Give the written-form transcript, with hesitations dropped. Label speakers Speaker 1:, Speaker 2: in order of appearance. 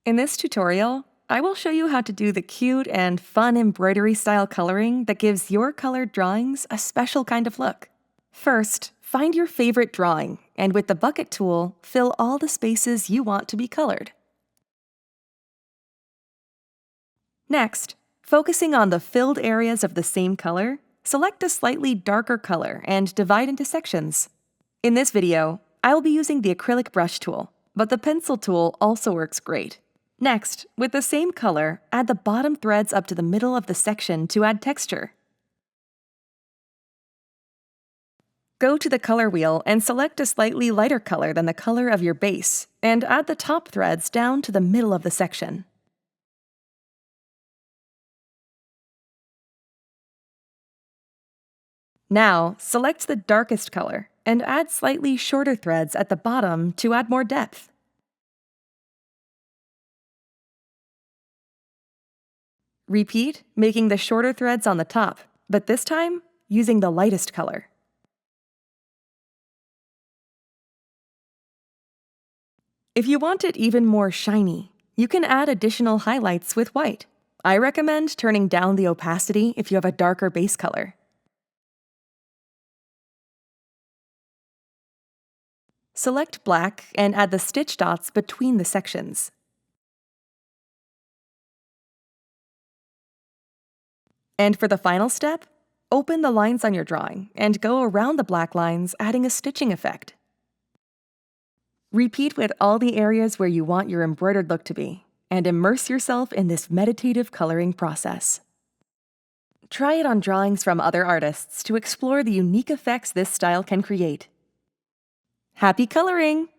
Speaker 1: In this tutorial, I will show you how to do the cute and fun embroidery style coloring that gives your colored drawings a special kind of look. First, find your favorite drawing, and with the bucket tool, fill all the spaces you want to be colored. Next, focusing on the filled areas of the same color, select a slightly darker color and divide into sections. In this video, I will be using the acrylic brush tool, but the pencil tool also works great. Next, with the same color, add the bottom threads up to the middle of the section to add texture. Go to the color wheel and select a slightly lighter color than the color of your base, and add the top threads down to the middle of the section. Now, select the darkest color and add slightly shorter threads at the bottom to add more depth. Repeat, making the shorter threads on the top, but this time, using the lightest color. If you want it even more shiny, you can add additional highlights with white. I recommend turning down the opacity if you have a darker base color. Select black and add the stitch dots between the sections. And for the final step, open the lines on your drawing and go around the black lines, adding a stitching effect. Repeat with all the areas where you want your embroidered look to be, and immerse yourself in this meditative coloring process. Try it on drawings from other artists to explore the unique effects this style can create. Happy coloring!